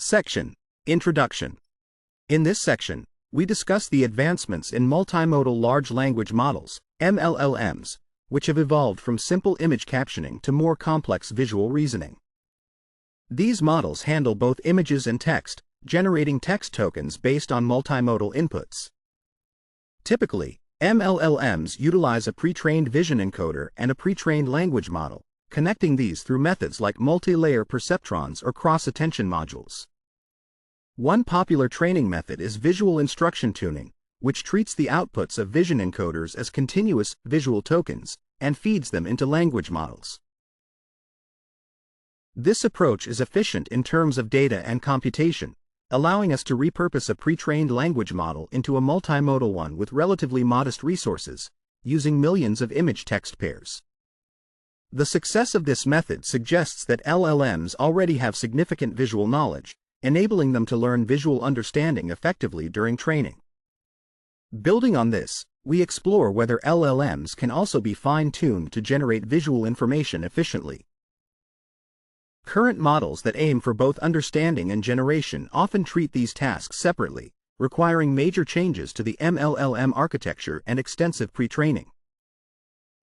Section: Introduction. In this section, we discuss the advancements in multimodal large language models, MLLMs, which have evolved from simple image captioning to more complex visual reasoning. These models handle both images and text, generating text tokens based on multimodal inputs. Typically, MLLMs utilize a pre-trained vision encoder and a pre-trained language model, connecting these through methods like multi-layer perceptrons or cross-attention modules. One popular training method is visual instruction tuning, which treats the outputs of vision encoders as continuous visual tokens and feeds them into language models. This approach is efficient in terms of data and computation, allowing us to repurpose a pre-trained language model into a multimodal one with relatively modest resources, using millions of image-text pairs. The success of this method suggests that LLMs already have significant visual knowledge, enabling them to learn visual understanding effectively during training. Building on this, we explore whether LLMs can also be fine-tuned to generate visual information efficiently. Current models that aim for both understanding and generation often treat these tasks separately, requiring major changes to the MLLM architecture and extensive pre-training.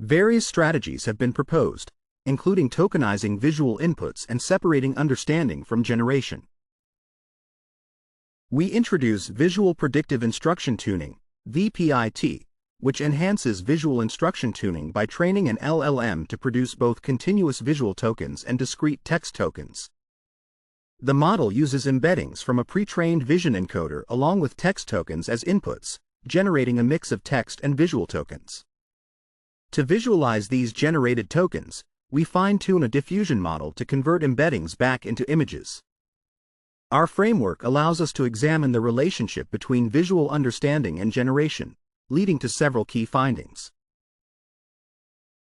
Various strategies have been proposed, including tokenizing visual inputs and separating understanding from generation. We introduce Visual Predictive Instruction Tuning, VPIT, which enhances visual instruction tuning by training an LLM to produce both continuous visual tokens and discrete text tokens. The model uses embeddings from a pre-trained vision encoder along with text tokens as inputs, generating a mix of text and visual tokens. To visualize these generated tokens, we fine-tune a diffusion model to convert embeddings back into images. Our framework allows us to examine the relationship between visual understanding and generation, leading to several key findings.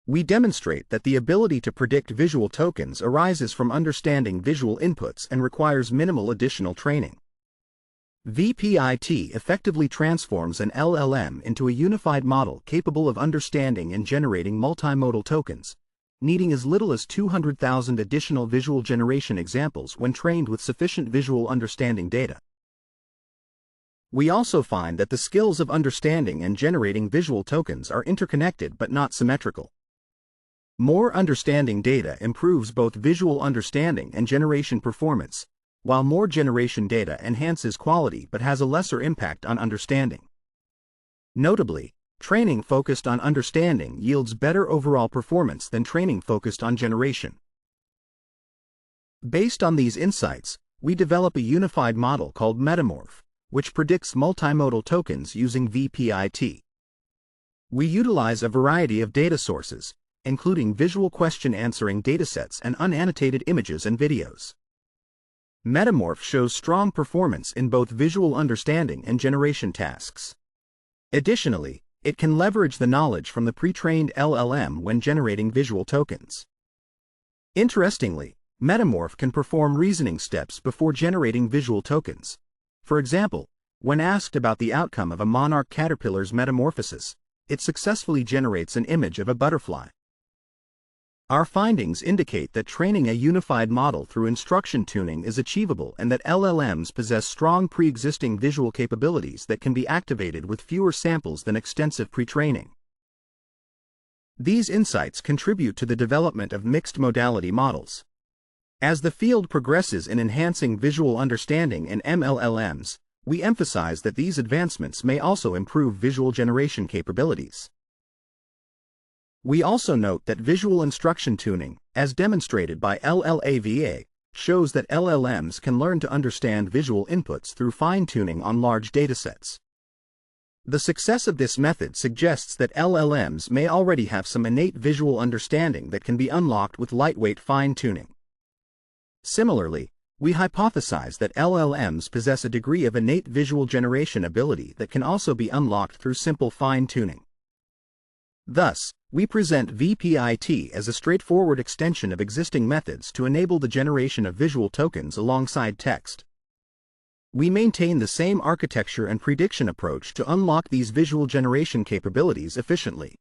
We demonstrate that the ability to predict visual tokens arises from understanding visual inputs and requires minimal additional training. VPIT effectively transforms an LLM into a unified model capable of understanding and generating multimodal tokens, needing as little as 200,000 additional visual generation examples when trained with sufficient visual understanding data. We also find that the skills of understanding and generating visual tokens are interconnected but not symmetrical. More understanding data improves both visual understanding and generation performance, while more generation data enhances quality but has a lesser impact on understanding. Notably, training focused on understanding yields better overall performance than training focused on generation. Based on these insights, we develop a unified model called MetaMorph, which predicts multimodal tokens using VPIT. We utilize a variety of data sources, including visual question-answering datasets and unannotated images and videos. MetaMorph shows strong performance in both visual understanding and generation tasks. Additionally, it can leverage the knowledge from the pre-trained LLM when generating visual tokens. Interestingly, MetaMorph can perform reasoning steps before generating visual tokens. For example, when asked about the outcome of a monarch caterpillar's metamorphosis, it successfully generates an image of a butterfly. Our findings indicate that training a unified model through instruction tuning is achievable and that LLMs possess strong pre-existing visual capabilities that can be activated with fewer samples than extensive pre-training. These insights contribute to the development of mixed modality models. As the field progresses in enhancing visual understanding in MLLMs, we emphasize that these advancements may also improve visual generation capabilities. We also note that visual instruction tuning, as demonstrated by LLAVA, shows that LLMs can learn to understand visual inputs through fine-tuning on large datasets. The success of this method suggests that LLMs may already have some innate visual understanding that can be unlocked with lightweight fine-tuning. Similarly, we hypothesize that LLMs possess a degree of innate visual generation ability that can also be unlocked through simple fine-tuning. Thus, we present VPIT as a straightforward extension of existing methods to enable the generation of visual tokens alongside text. We maintain the same architecture and prediction approach to unlock these visual generation capabilities efficiently.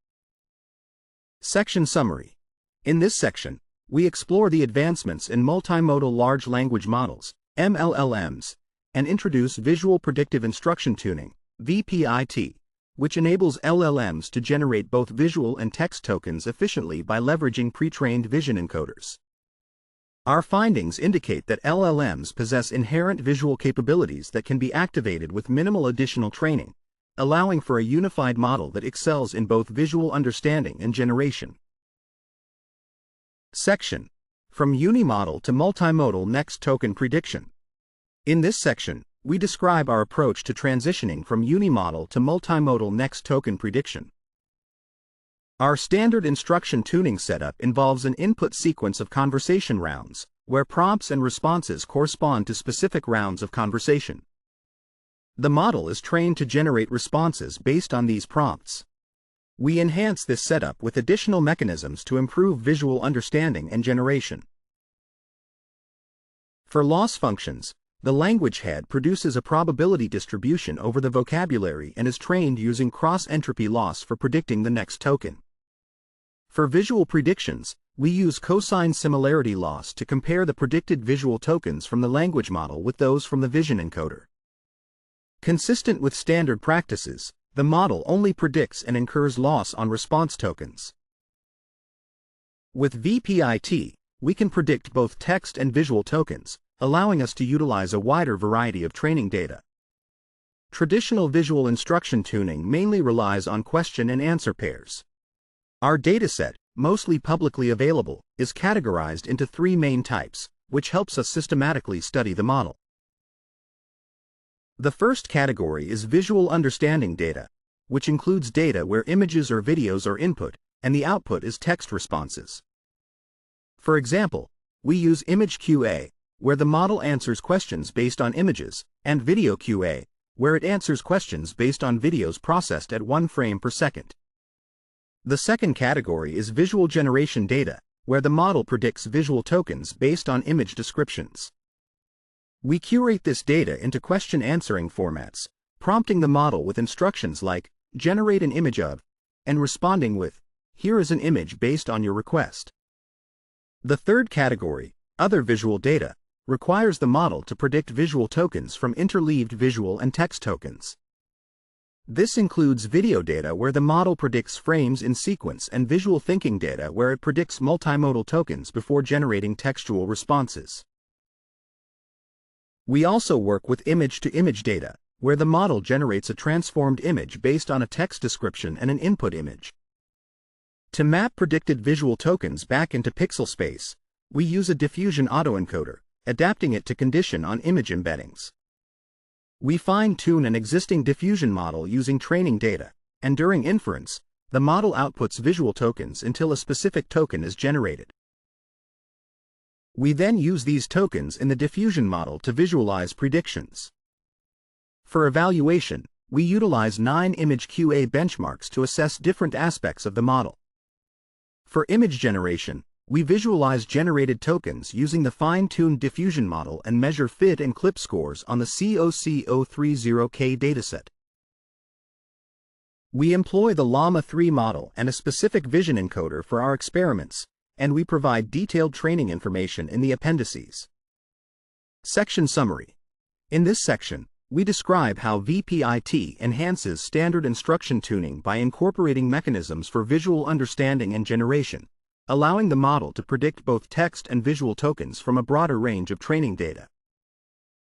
Section Summary. In this section, we explore the advancements in multimodal large language models, MLLMs, and introduce Visual Predictive Instruction Tuning, VPIT, which enables LLMs to generate both visual and text tokens efficiently by leveraging pre-trained vision encoders. Our findings indicate that LLMs possess inherent visual capabilities that can be activated with minimal additional training, allowing for a unified model that excels in both visual understanding and generation. Section: From Unimodal to Multimodal Next Token Prediction. In this section, we describe our approach to transitioning from unimodal to multimodal next token prediction. Our standard instruction tuning setup involves an input sequence of conversation rounds, where prompts and responses correspond to specific rounds of conversation. The model is trained to generate responses based on these prompts. We enhance this setup with additional mechanisms to improve visual understanding and generation. For loss functions, the language head produces a probability distribution over the vocabulary and is trained using cross-entropy loss for predicting the next token. For visual predictions, we use cosine similarity loss to compare the predicted visual tokens from the language model with those from the vision encoder. Consistent with standard practices, the model only predicts and incurs loss on response tokens. With VPIT, we can predict both text and visual tokens, allowing us to utilize a wider variety of training data. Traditional visual instruction tuning mainly relies on question and answer pairs. Our dataset, mostly publicly available, is categorized into three main types, which helps us systematically study the model. The first category is visual understanding data, which includes data where images or videos are input, and the output is text responses. For example, we use image QA, where the model answers questions based on images, and video QA, where it answers questions based on videos processed at 1 frame per second. The second category is visual generation data, where the model predicts visual tokens based on image descriptions. We curate this data into question-answering formats, prompting the model with instructions like, generate an image of, and responding with, here is an image based on your request. The third category, other visual data, requires the model to predict visual tokens from interleaved visual and text tokens. This includes video data where the model predicts frames in sequence and visual thinking data where it predicts multimodal tokens before generating textual responses. We also work with image-to-image data, where the model generates a transformed image based on a text description and an input image. To map predicted visual tokens back into pixel space, we use a diffusion autoencoder, adapting it to condition on image embeddings. We fine-tune an existing diffusion model using training data, and during inference, the model outputs visual tokens until a specific token is generated. We then use these tokens in the diffusion model to visualize predictions. For evaluation, we utilize 9 image QA benchmarks to assess different aspects of the model. For image generation, we visualize generated tokens using the fine-tuned diffusion model and measure fit and clip scores on the COC030K dataset. We employ the Llama 3 model and a specific vision encoder for our experiments, and we provide detailed training information in the appendices. Section Summary. In this section, we describe how VPIT enhances standard instruction tuning by incorporating mechanisms for visual understanding and generation, allowing the model to predict both text and visual tokens from a broader range of training data.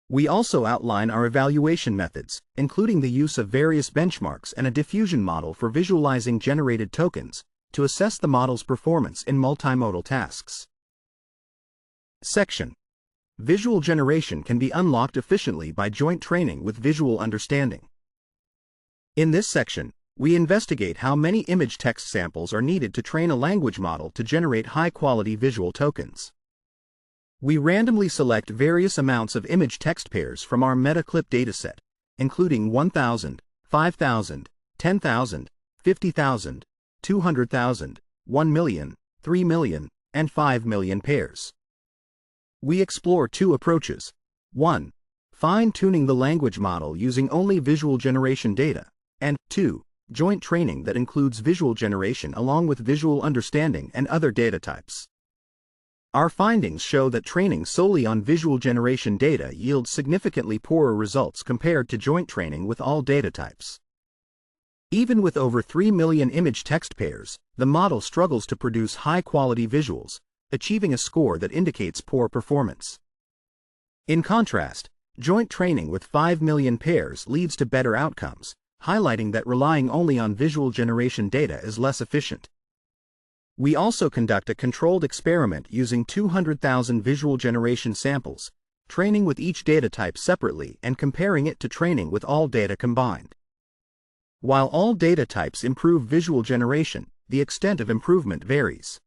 We also outline our evaluation methods, including the use of various benchmarks and a diffusion model for visualizing generated tokens, to assess the model's performance in multimodal tasks. Section: Visual generation can be unlocked efficiently by joint training with visual understanding. In this section, we investigate how many image text samples are needed to train a language model to generate high-quality visual tokens. We randomly select various amounts of image text pairs from our MetaClip dataset, including 1,000, 5,000, 10,000, 50,000, 200,000, 1 million, 3 million, and 5 million pairs. We explore 2 approaches. 1. Fine-tuning the language model using only visual generation data, and 2. Joint training that includes visual generation along with visual understanding and other data types. Our findings show that training solely on visual generation data yields significantly poorer results compared to joint training with all data types. Even with over 3 million image-text pairs, the model struggles to produce high-quality visuals, achieving a score that indicates poor performance. In contrast, joint training with 5 million pairs leads to better outcomes, highlighting that relying only on visual generation data is less efficient. We also conduct a controlled experiment using 200,000 visual generation samples, training with each data type separately and comparing it to training with all data combined. While all data types improve visual generation, the extent of improvement varies.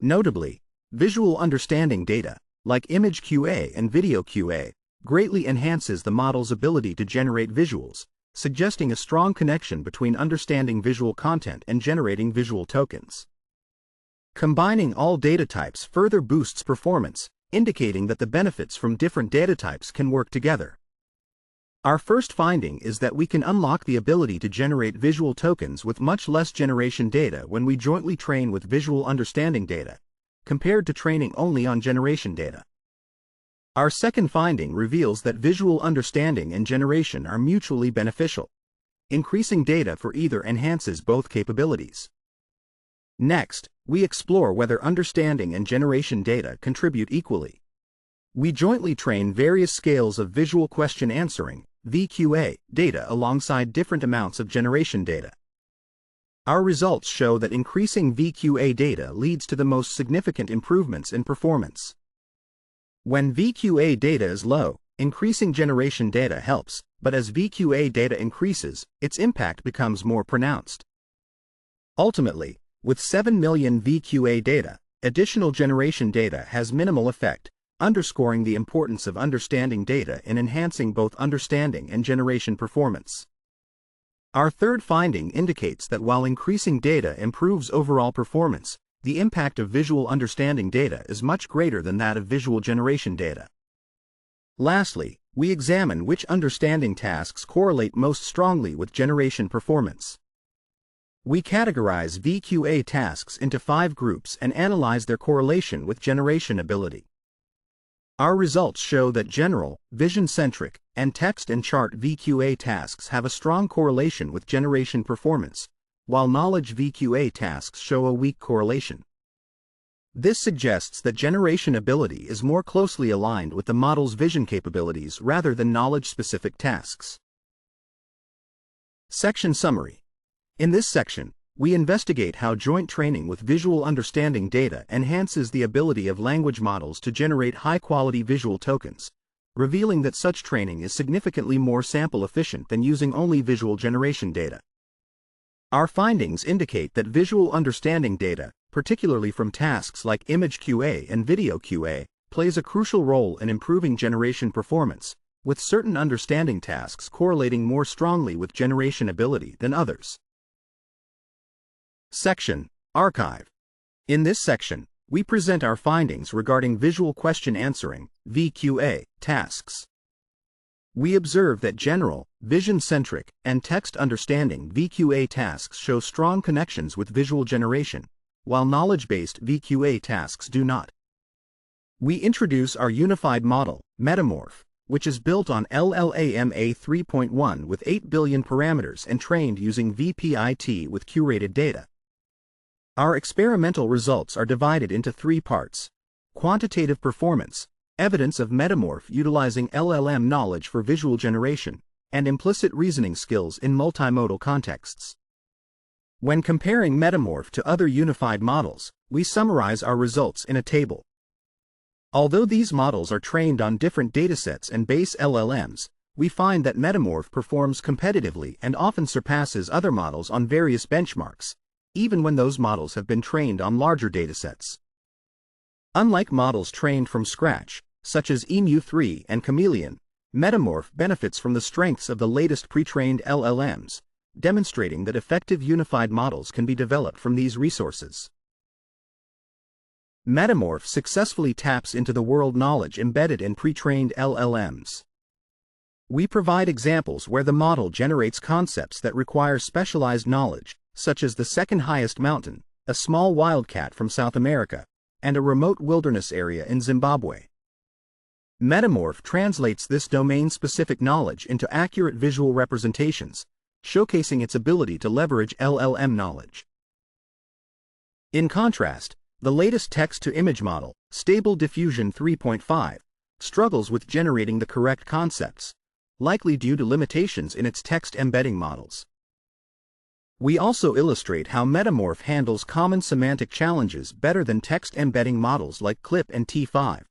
Notably, visual understanding data, like image QA and video QA, greatly enhances the model's ability to generate visuals, suggesting a strong connection between understanding visual content and generating visual tokens. Combining all data types further boosts performance, indicating that the benefits from different data types can work together. Our first finding is that we can unlock the ability to generate visual tokens with much less generation data when we jointly train with visual understanding data, compared to training only on generation data. Our second finding reveals that visual understanding and generation are mutually beneficial. Increasing data for either enhances both capabilities. Next, we explore whether understanding and generation data contribute equally. We jointly train various scales of visual question answering, VQA, data alongside different amounts of generation data. Our results show that increasing VQA data leads to the most significant improvements in performance. When VQA data is low, increasing generation data helps, but as VQA data increases, its impact becomes more pronounced. Ultimately, with 7 million VQA data, additional generation data has minimal effect, underscoring the importance of understanding data in enhancing both understanding and generation performance. Our third finding indicates that while increasing data improves overall performance, the impact of visual understanding data is much greater than that of visual generation data. Lastly, we examine which understanding tasks correlate most strongly with generation performance. We categorize VQA tasks into 5 groups and analyze their correlation with generation ability. Our results show that general, vision-centric, and text and chart VQA tasks have a strong correlation with generation performance, while knowledge VQA tasks show a weak correlation. This suggests that generation ability is more closely aligned with the model's vision capabilities rather than knowledge-specific tasks. Section Summary. In this section, we investigate how joint training with visual understanding data enhances the ability of language models to generate high-quality visual tokens, revealing that such training is significantly more sample efficient than using only visual generation data. Our findings indicate that visual understanding data, particularly from tasks like image QA and video QA, plays a crucial role in improving generation performance, with certain understanding tasks correlating more strongly with generation ability than others. Section: Archive. In this section, we present our findings regarding visual question answering, VQA, tasks. We observe that general, vision-centric, and text understanding VQA tasks show strong connections with visual generation, while knowledge-based VQA tasks do not. We introduce our unified model, MetaMorph, which is built on LLaMA 3.1 with 8 billion parameters and trained using VPIT with curated data. Our experimental results are divided into 3 parts: quantitative performance, evidence of MetaMorph utilizing LLM knowledge for visual generation, and implicit reasoning skills in multimodal contexts. When comparing MetaMorph to other unified models, we summarize our results in a table. Although these models are trained on different datasets and base LLMs, we find that MetaMorph performs competitively and often surpasses other models on various benchmarks, even when those models have been trained on larger datasets. Unlike models trained from scratch, such as EMU3 and Chameleon, MetaMorph benefits from the strengths of the latest pre-trained LLMs, demonstrating that effective unified models can be developed from these resources. MetaMorph successfully taps into the world knowledge embedded in pre-trained LLMs. We provide examples where the model generates concepts that require specialized knowledge, such as the second highest mountain, a small wildcat from South America, and a remote wilderness area in Zimbabwe. MetaMorph translates this domain-specific knowledge into accurate visual representations, showcasing its ability to leverage LLM knowledge. In contrast, the latest text-to-image model, Stable Diffusion 3.5, struggles with generating the correct concepts, likely due to limitations in its text embedding models. We also illustrate how MetaMorph handles common semantic challenges better than text embedding models like CLIP and T5.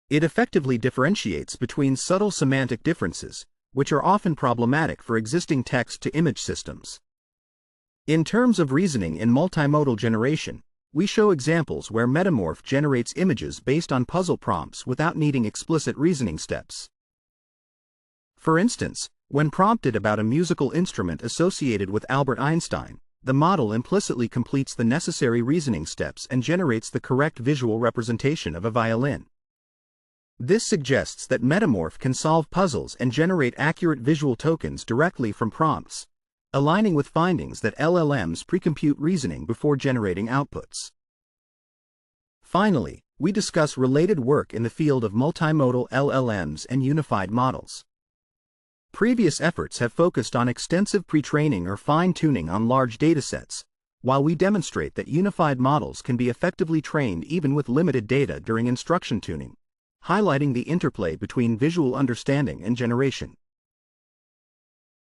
It effectively differentiates between subtle semantic differences, which are often problematic for existing text-to-image systems. In terms of reasoning in multimodal generation, we show examples where MetaMorph generates images based on puzzle prompts without needing explicit reasoning steps. For instance, when prompted about a musical instrument associated with Albert Einstein, the model implicitly completes the necessary reasoning steps and generates the correct visual representation of a violin. This suggests that MetaMorph can solve puzzles and generate accurate visual tokens directly from prompts, aligning with findings that LLMs precompute reasoning before generating outputs. Finally, we discuss related work in the field of multimodal LLMs and unified models. Previous efforts have focused on extensive pre-training or fine-tuning on large datasets, while we demonstrate that unified models can be effectively trained even with limited data during instruction tuning, highlighting the interplay between visual understanding and generation.